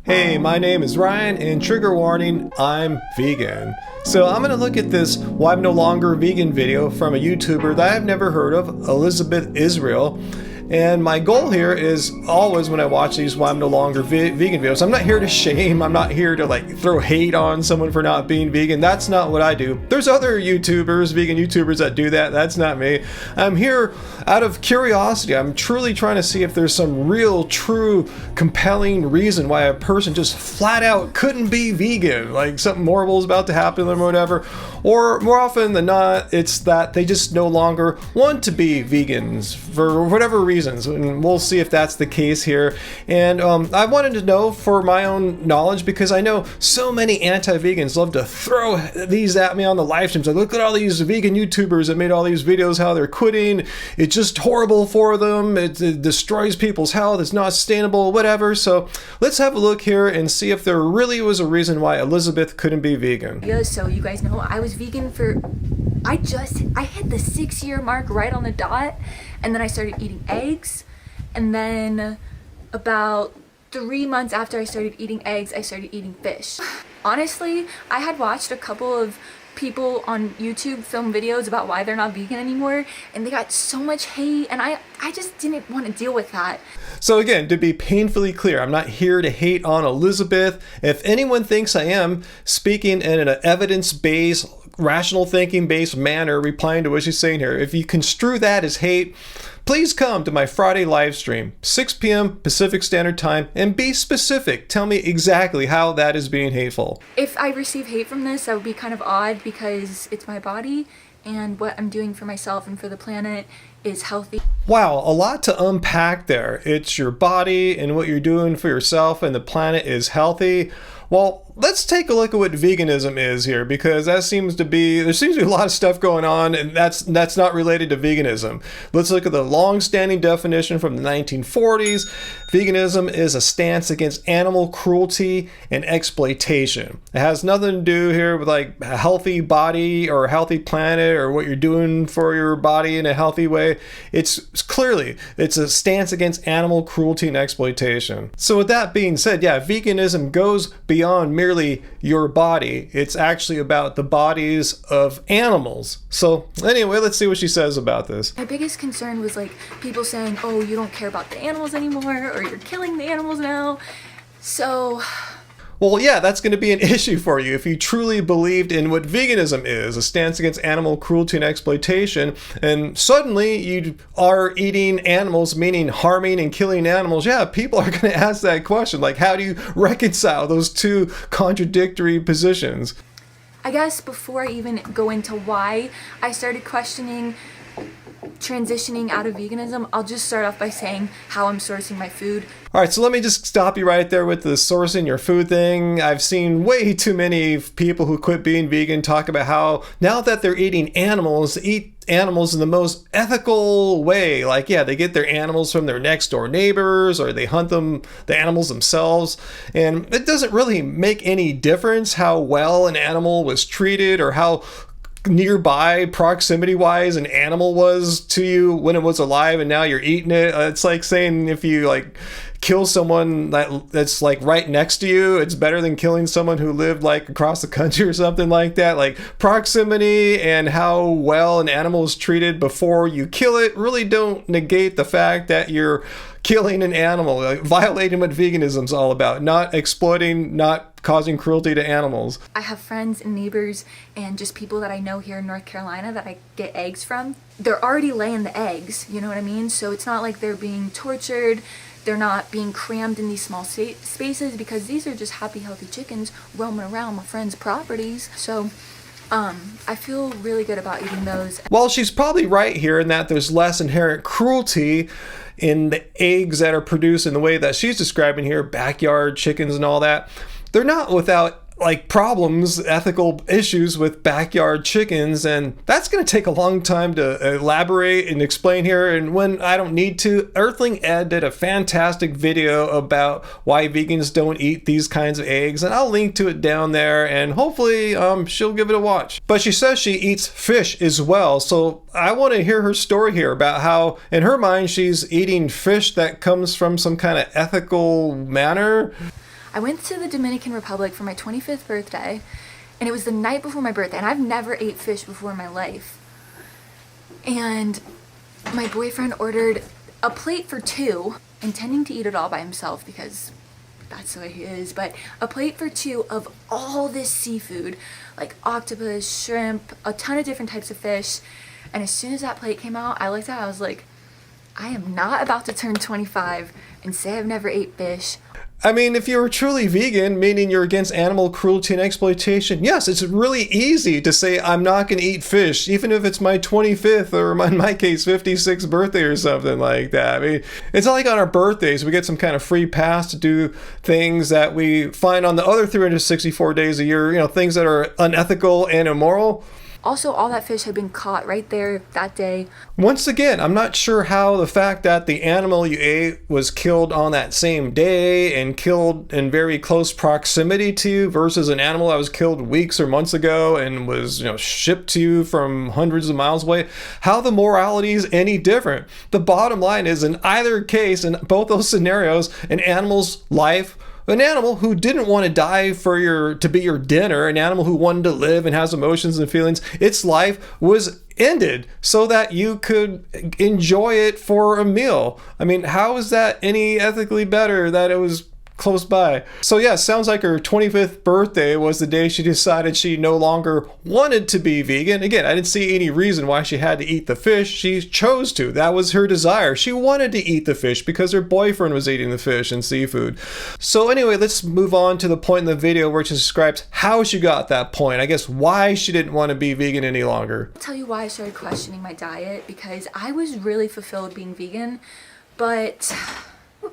Hey, my name is Ryan, and trigger warning, I'm vegan. So I'm gonna look at this Why I'm No Longer Vegan video from a YouTuber that I've never heard of, Elizabeth Israel. And my goal here is always when I watch these Why I'm No Longer Vegan videos, I'm not here to shame, I'm not here to like throw hate on someone for not being vegan. That's not what I do. There's other YouTubers, vegan YouTubers that do that. That's not me. I'm here out of curiosity. I'm truly trying to see if there's some real, true, compelling reason why a person just flat out couldn't be vegan. Like something horrible is about to happen to them or whatever. Or more often than not, it's that they just no longer want to be vegans for whatever reasons, and we'll see if that's the case here. And I wanted to know for my own knowledge, because I know so many anti-vegans love to throw these at me on the live streams. Like, look at all these vegan YouTubers that made all these videos how they're quitting. It's just horrible for them. It destroys people's health. It's not sustainable, whatever. So let's have a look here and see if there really was a reason why Elizabeth couldn't be vegan. Yeah, so you guys know I was vegan for, I hit the 6-year mark right on the dot, and then I started eating eggs, and then about 3 months after I started eating eggs, I started eating fish. Honestly, I had watched a couple of people on YouTube film videos about why they're not vegan anymore, and they got so much hate, and I just didn't want to deal with that. So again, to be painfully clear, I'm not here to hate on Elizabeth. If anyone thinks I am speaking in an evidence-based, rational thinking-based manner, replying to what she's saying here, if you construe that as hate, please come to my Friday live stream, 6 p.m. Pacific Standard Time, and be specific. Tell me exactly how that is being hateful. If I receive hate from this, that would be kind of odd, because it's my body, and what I'm doing for myself and for the planet is healthy. Wow, a lot to unpack there. It's your body and what you're doing for yourself and the planet is healthy. Well, let's take a look at what veganism is here, because there seems to be a lot of stuff going on, and that's not related to veganism. Let's look at the long-standing definition from the 1940s. Veganism is a stance against animal cruelty and exploitation. It has nothing to do here with like a healthy body or a healthy planet or what you're doing for your body in a healthy way. It's a stance against animal cruelty and exploitation. So with that being said, yeah, veganism goes beyond merely your body. It's actually about the bodies of animals. So anyway, let's see what she says about this. My biggest concern was like people saying, oh, you don't care about the animals anymore, or you're killing the animals now. So well, yeah, that's going to be an issue for you if you truly believed in what veganism is, a stance against animal cruelty and exploitation, and suddenly you are eating animals, meaning harming and killing animals. Yeah, people are going to ask that question, like, how do you reconcile those two contradictory positions? I guess before I even go into why I started questioning transitioning out of veganism, I'll just start off by saying how I'm sourcing my food. All right, so let me just stop you right there with the sourcing your food thing. I've seen way too many people who quit being vegan talk about how now that they're eating animals, eat animals in the most ethical way. Like, yeah, they get their animals from their next door neighbors, or they hunt the animals themselves. And it doesn't really make any difference how well an animal was treated or how nearby proximity wise an animal was to you when it was alive and now you're eating it. It's like saying if you like kill someone that's like right next to you, it's better than killing someone who lived like across the country or something like that. Like proximity and how well an animal is treated before you kill it really don't negate the fact that you're killing an animal, like violating what veganism's all about, not exploiting, not causing cruelty to animals. I have friends and neighbors and just people that I know here in North Carolina that I get eggs from. They're already laying the eggs, you know what I mean? So it's not like they're being tortured. They're not being crammed in these small spaces, because these are just happy, healthy chickens roaming around my friends' properties. So I feel really good about eating those. Well, she's probably right here in that there's less inherent cruelty in the eggs that are produced in the way that she's describing here, backyard chickens and all that. They're not without like problems, ethical issues with backyard chickens, and that's going to take a long time to elaborate and explain here. And when I don't need to, Earthling Ed did a fantastic video about why vegans don't eat these kinds of eggs, and I'll link to it down there, and hopefully she'll give it a watch. But she says she eats fish as well, so I want to hear her story here about how in her mind she's eating fish that comes from some kind of ethical manner. I went to the Dominican Republic for my 25th birthday, and it was the night before my birthday, and I've never ate fish before in my life. And my boyfriend ordered a plate for 2, intending to eat it all by himself because that's the way he is, but a plate for 2 of all this seafood, like octopus, shrimp, a ton of different types of fish. And as soon as that plate came out, I looked at it, I was like, I am not about to turn 25 and say I've never ate fish. I mean, if you're truly vegan, meaning you're against animal cruelty and exploitation, yes, it's really easy to say I'm not going to eat fish, even if it's my 25th or in my case, 56th birthday or something like that. I mean, it's not like on our birthdays we get some kind of free pass to do things that we find on the other 364 days a year, you know, things that are unethical and immoral. Also, all that fish had been caught right there that day. Once again, I'm not sure how the fact that the animal you ate was killed on that same day and killed in very close proximity to you versus an animal that was killed weeks or months ago and was, you know, shipped to you from hundreds of miles away, how the morality is any different. The bottom line is, in either case, in both those scenarios, an animal's life, an animal who didn't want to die to be your dinner, an animal who wanted to live and has emotions and feelings, its life was ended so that you could enjoy it for a meal. I mean, how is that any ethically better that it was close by? So yeah, sounds like her 25th birthday was the day she decided she no longer wanted to be vegan. Again, I didn't see any reason why she had to eat the fish. She chose to. That was her desire. She wanted to eat the fish because her boyfriend was eating the fish and seafood. So anyway, let's move on to the point in the video where she describes how she got that point. I guess why she didn't want to be vegan any longer. I'll tell you why I started questioning my diet, because I was really fulfilled being vegan, but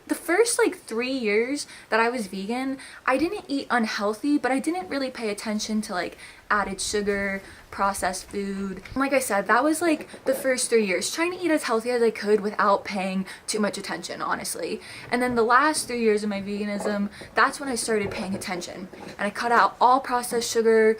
the first 3 years that I was vegan, I didn't eat unhealthy, but I didn't really pay attention to added sugar, processed food. Like I said, that was the first 3 years, trying to eat as healthy as I could without paying too much attention, honestly. And then the last 3 years of my veganism, that's when I started paying attention. And I cut out all processed sugar,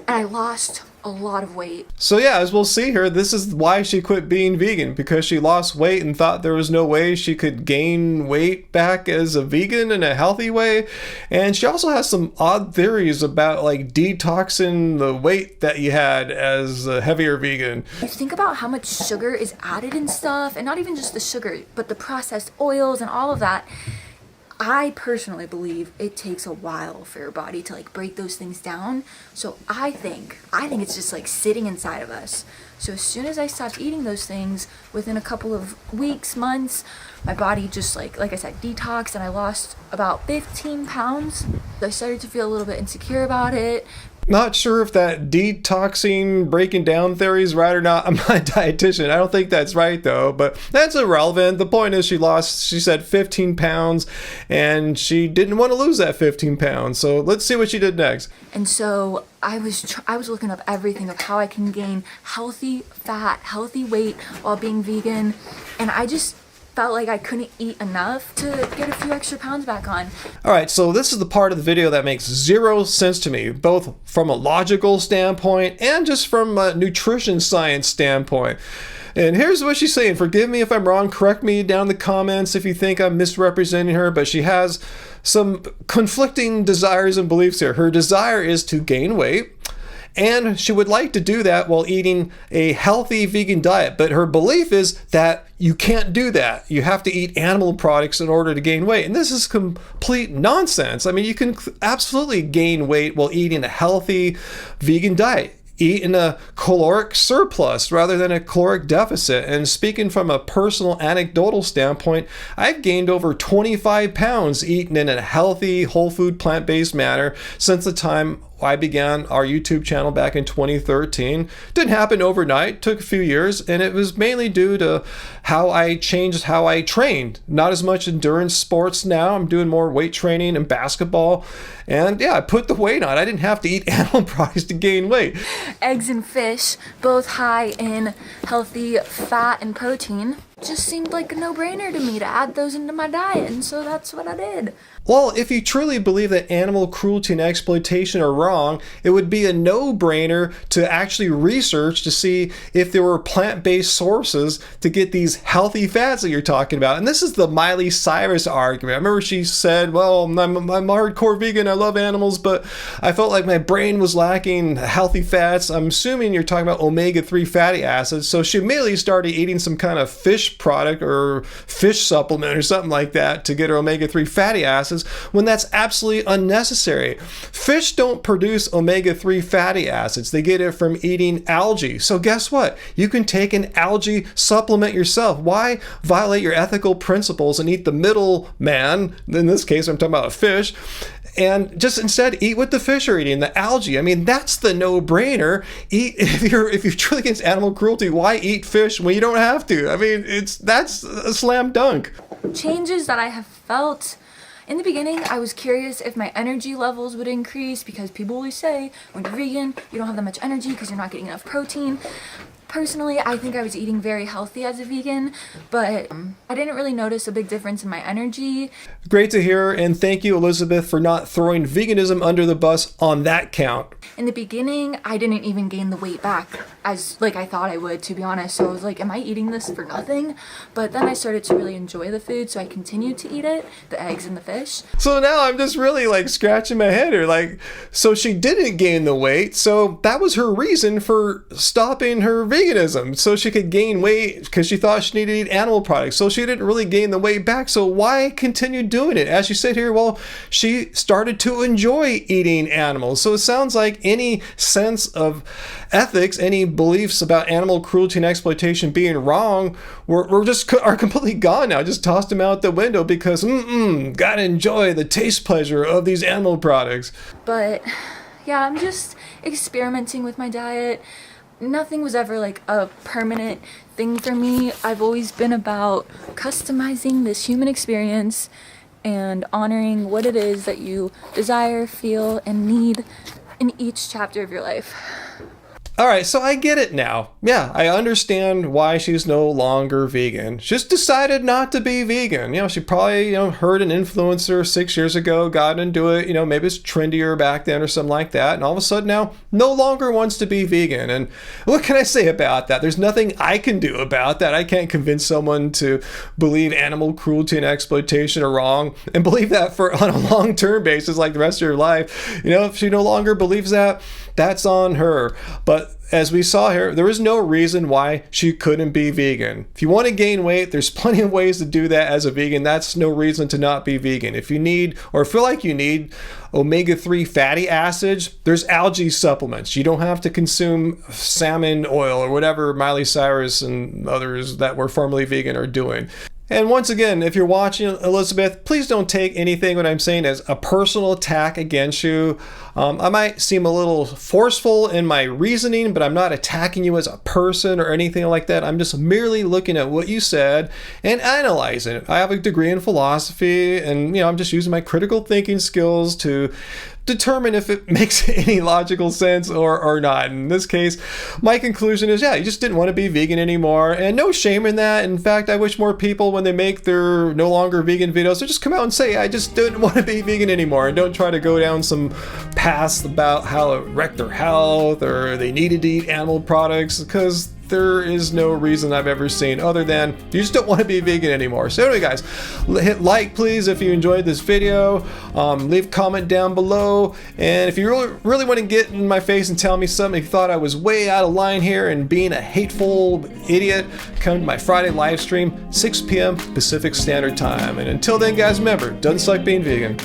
and I lost a lot of weight. So yeah, as we'll see here, this is why she quit being vegan, because she lost weight and thought there was no way she could gain weight back as a vegan in a healthy way. And she also has some odd theories about detoxing the weight that you had as a heavier vegan. You think about how much sugar is added and stuff, and not even just the sugar, but the processed oils and all of that. I personally believe it takes a while for your body to break those things down. So I think it's just sitting inside of us. So as soon as I stopped eating those things, within a couple of weeks, months, my body just like I said, detoxed, and I lost about 15 pounds. I started to feel a little bit insecure about it. Not sure if that detoxing breaking down theory is right or not. I'm not a dietitian. I don't think that's right though, but that's irrelevant. The point is she said 15 pounds and she didn't want to lose that 15 pounds. So let's see what she did next. And so I was looking up everything of how I can gain healthy fat, healthy weight while being vegan. And I just felt like I couldn't eat enough to get a few extra pounds back on. All right, so this is the part of the video that makes zero sense to me, both from a logical standpoint and just from a nutrition science standpoint. And here's what she's saying. Forgive me if I'm wrong. Correct me down in the comments if you think I'm misrepresenting her, but she has some conflicting desires and beliefs here. Her desire is to gain weight, and she would like to do that while eating a healthy vegan diet. But her belief is that you can't do that. You have to eat animal products in order to gain weight. And this is complete nonsense. I mean, you can absolutely gain weight while eating a healthy vegan diet. Eat in a caloric surplus rather than a caloric deficit. And speaking from a personal anecdotal standpoint, I've gained over 25 pounds eating in a healthy, whole food, plant-based manner since the time I began our YouTube channel back in 2013. Didn't happen overnight, took a few years, and it was mainly due to how I changed how I trained. Not as much endurance sports now. I'm doing more weight training and basketball. And yeah, I put the weight on. I didn't have to eat animal products to gain weight. Eggs and fish, both high in healthy fat and protein. Just seemed like a no-brainer to me to add those into my diet, and so that's what I did. Well, if you truly believe that animal cruelty and exploitation are wrong, it would be a no-brainer to actually research to see if there were plant-based sources to get these healthy fats that you're talking about. And this is the Miley Cyrus argument. I remember she said, well, I'm a hardcore vegan, I love animals, but I felt like my brain was lacking healthy fats. I'm assuming you're talking about omega-3 fatty acids. So she immediately started eating some kind of fish product or fish supplement or something like that to get her omega-3 fatty acids, when that's absolutely unnecessary. Fish don't produce omega-3 fatty acids. They get it from eating algae. So guess what? You can take an algae supplement yourself. Why violate your ethical principles and eat the middle man? In this case, I'm talking about a fish. And just instead eat what the fish are eating, the algae. I mean, that's the no-brainer. Eat if you're truly against animal cruelty, why eat fish when you don't have to? I mean, that's a slam dunk. Changes that I have felt. In the beginning, I was curious if my energy levels would increase, because people always say when you're vegan, you don't have that much energy because you're not getting enough protein. Personally, I think I was eating very healthy as a vegan, but I didn't really notice a big difference in my energy. Great to hear, and thank you, Elizabeth, for not throwing veganism under the bus on that count. In the beginning, I didn't even gain the weight back as like I thought I would, to be honest. So I was like, am I eating this for nothing? But then I started to really enjoy the food, so I continued to eat it, the eggs and the fish. So now I'm just really like scratching my head here. Like, so she didn't gain the weight, so that was her reason for stopping her veganism, so she could gain weight because she thought she needed to eat animal products. So she didn't really gain the weight back. So why continue doing it? As you said here, well, she started to enjoy eating animals. So it sounds like any sense of ethics, any beliefs about animal cruelty and exploitation being wrong, are completely gone now. Just tossed them out the window because gotta enjoy the taste pleasure of these animal products. But yeah, I'm just experimenting with my diet. Nothing was ever like a permanent thing for me. I've always been about customizing this human experience and honoring what it is that you desire, feel, and need in each chapter of your life. All right, so I get it now. Yeah, I understand why she's no longer vegan. She just decided not to be vegan. You know, she probably, heard an influencer 6 years ago, got into it, maybe it's trendier back then or something like that, and all of a sudden now no longer wants to be vegan. And what can I say about that? There's nothing I can do about that. I can't convince someone to believe animal cruelty and exploitation are wrong and believe that on a long-term basis like the rest of your life. If she no longer believes that, that's on her. But as we saw here, there is no reason why she couldn't be vegan. If you want to gain weight, there's plenty of ways to do that as a vegan. That's no reason to not be vegan. If you need, or feel like you need, omega-3 fatty acids, there's algae supplements. You don't have to consume salmon oil or whatever Miley Cyrus and others that were formerly vegan are doing. And once again, if you're watching, Elizabeth, please don't take anything what I'm saying as a personal attack against you. I might seem a little forceful in my reasoning, but I'm not attacking you as a person or anything like that. I'm just merely looking at what you said and analyzing it. I have a degree in philosophy, and I'm just using my critical thinking skills to determine if it makes any logical sense or not. In this case, my conclusion is, you just didn't want to be vegan anymore, and no shame in that. In fact, I wish more people, when they make their no longer vegan videos, to just come out and say, I just didn't want to be vegan anymore, and don't try to go down some paths about how it wrecked their health or they needed to eat animal products, because there is no reason I've ever seen other than you just don't want to be vegan anymore. So anyway, guys, hit like please if you enjoyed this video. Leave a comment down below, and if you really want to get in my face and tell me something, if you thought I was way out of line here and being a hateful idiot, come to my Friday live stream, 6 p.m. Pacific Standard Time. And until then, guys, remember, doesn't suck being vegan.